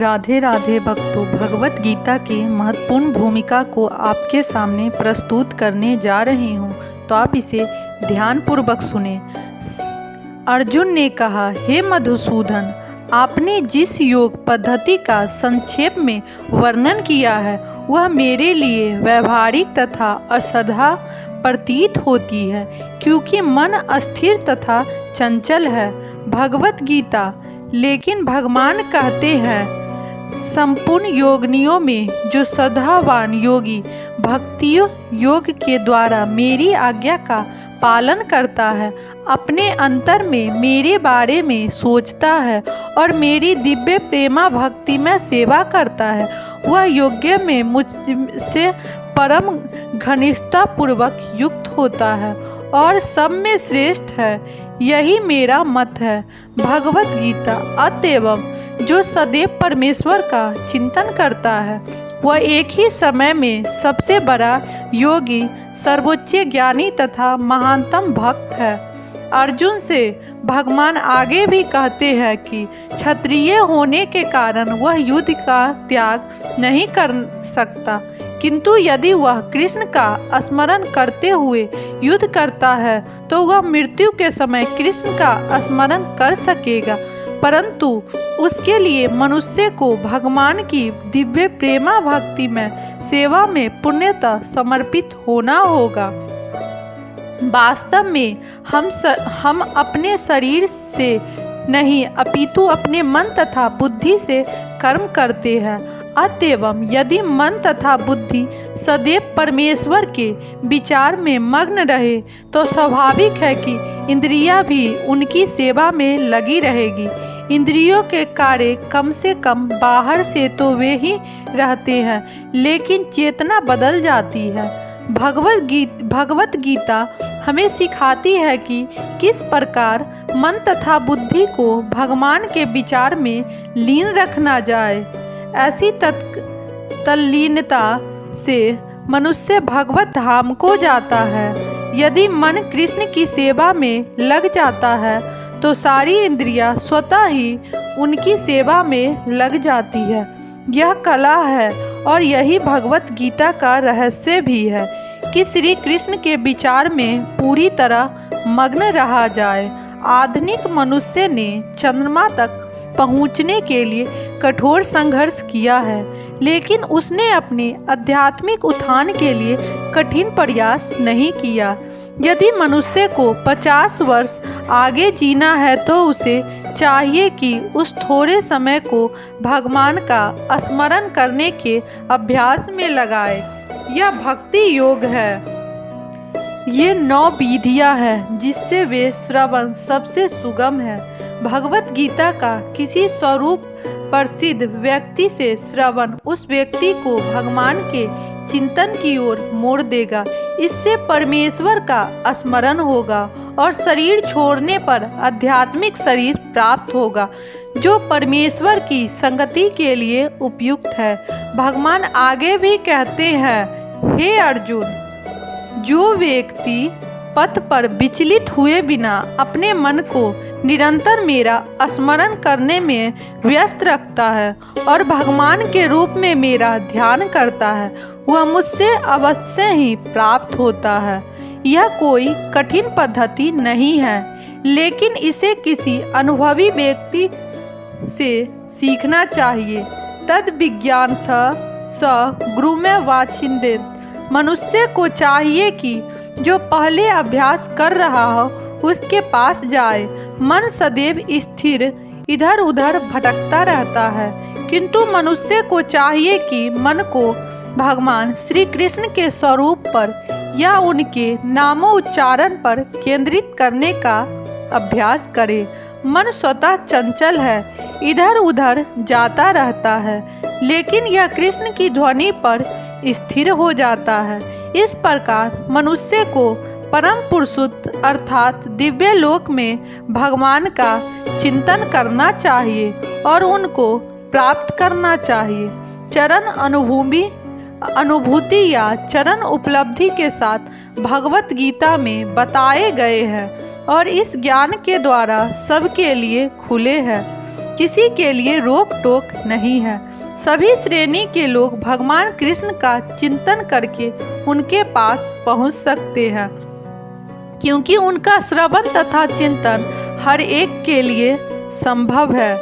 राधे राधे भक्तों, भगवत गीता की महत्वपूर्ण भूमिका को आपके सामने प्रस्तुत करने जा रही हूँ, तो आप इसे ध्यानपूर्वक सुने। अर्जुन ने कहा, हे मधुसूदन, आपने जिस योग पद्धति का संक्षेप में वर्णन किया है वह मेरे लिए व्यवहारिक तथा असाध्य प्रतीत होती है, क्योंकि मन अस्थिर तथा चंचल है। भगवत गीता लेकिन भगवान कहते हैं, संपूर्ण योगिनियों में जो श्रद्धावान योगी भक्ति योग के द्वारा मेरी आज्ञा का पालन करता है, अपने अंतर में मेरे बारे में सोचता है और मेरी दिव्य प्रेमा भक्ति में सेवा करता है, वह योग्य में मुझसे परम घनिष्ठता पूर्वक युक्त होता है और सब में श्रेष्ठ है। यही मेरा मत है। भगवत गीता। अतएव जो सदैव परमेश्वर का चिंतन करता है वह एक ही समय में सबसे बड़ा योगी, सर्वोच्च ज्ञानी तथा महानतम भक्त है। अर्जुन से भगवान आगे भी कहते हैं कि क्षत्रिय होने के कारण वह युद्ध का त्याग नहीं कर सकता, किंतु यदि वह कृष्ण का स्मरण करते हुए युद्ध करता है तो वह मृत्यु के समय कृष्ण का स्मरण कर सकेगा। परंतु उसके लिए मनुष्य को भगवान की दिव्य प्रेमा भक्ति में सेवा में पूर्णतः समर्पित होना होगा। वास्तव में हम अपने शरीर से नहीं अपितु अपने मन तथा बुद्धि से कर्म करते हैं। अतएव यदि मन तथा बुद्धि सदैव परमेश्वर के विचार में मग्न रहे तो स्वाभाविक है कि इंद्रियां भी उनकी सेवा में लगी रहेगी। इंद्रियों के कार्य कम से कम बाहर से तो वे ही रहते हैं, लेकिन चेतना बदल जाती है। भगवत गीता हमें सिखाती है कि किस प्रकार मन तथा बुद्धि को भगवान के विचार में लीन रखना जाए। ऐसी तल्लीनता से मनुष्य भगवत धाम को जाता है। यदि मन कृष्ण की सेवा में लग जाता है तो सारी इंद्रियां स्वतः ही उनकी सेवा में लग जाती है। यह कला है और यही भगवत गीता का रहस्य भी है कि श्री कृष्ण के विचार में पूरी तरह मग्न रहा जाए। आधुनिक मनुष्य ने चंद्रमा तक पहुंचने के लिए कठोर संघर्ष किया है, लेकिन उसने अपने आध्यात्मिक उत्थान के लिए कठिन प्रयास नहीं किया। यदि मनुष्य को 50 वर्ष आगे जीना है तो उसे चाहिए कि उस थोड़े समय को भगवान का स्मरण करने के अभ्यास में लगाए। यह भक्ति योग है। ये 9 विधियां हैं जिससे वे श्रवण सबसे सुगम है। भगवत गीता का किसी स्वरूप प्रसिद्ध व्यक्ति से श्रवण उस व्यक्ति को भगवान के चिंतन की ओर मोड़ देगा। इससे परमेश्वर का स्मरण होगा और शरीर छोड़ने पर आध्यात्मिक शरीर प्राप्त होगा जो परमेश्वर की संगति के लिए उपयुक्त है। भगवान आगे भी कहते हैं, हे अर्जुन, जो व्यक्ति पथ पर विचलित हुए बिना अपने मन को निरंतर मेरा स्मरण करने में व्यस्त रखता है और भगवान के रूप में मेरा ध्यान करता है, वह मुझसे अवश्य ही प्राप्त होता है। यह कोई कठिन पद्धति नहीं है, लेकिन इसे किसी अनुभवी व्यक्ति से सीखना चाहिए। तद विज्ञानथ स गुरु में वाचिंदित। मनुष्य को चाहिए कि जो पहले अभ्यास कर रहा हो उसके पास जाए। मन सदैव स्थिर इधर उधर भटकता रहता है, किंतु मनुष्य को चाहिए कि मन को भगवान श्री कृष्ण के स्वरूप पर या उनके नामोच्चारण पर केंद्रित करने का अभ्यास करे। मन स्वतः चंचल है, इधर उधर जाता रहता है, लेकिन यह कृष्ण की ध्वनि पर स्थिर हो जाता है। इस प्रकार मनुष्य को परम पुरुषोत्त अर्थात दिव्य लोक में भगवान का चिंतन करना चाहिए और उनको प्राप्त करना चाहिए। चरण अनुभूति या चरण उपलब्धि के साथ भगवत गीता में बताए गए हैं और इस ज्ञान के द्वारा सबके लिए खुले हैं। किसी के लिए रोक टोक नहीं है। सभी श्रेणी के लोग भगवान कृष्ण का चिंतन करके उनके पास पहुंच सकते हैं, क्योंकि उनका श्रवण तथा चिंतन हर एक के लिए संभव है।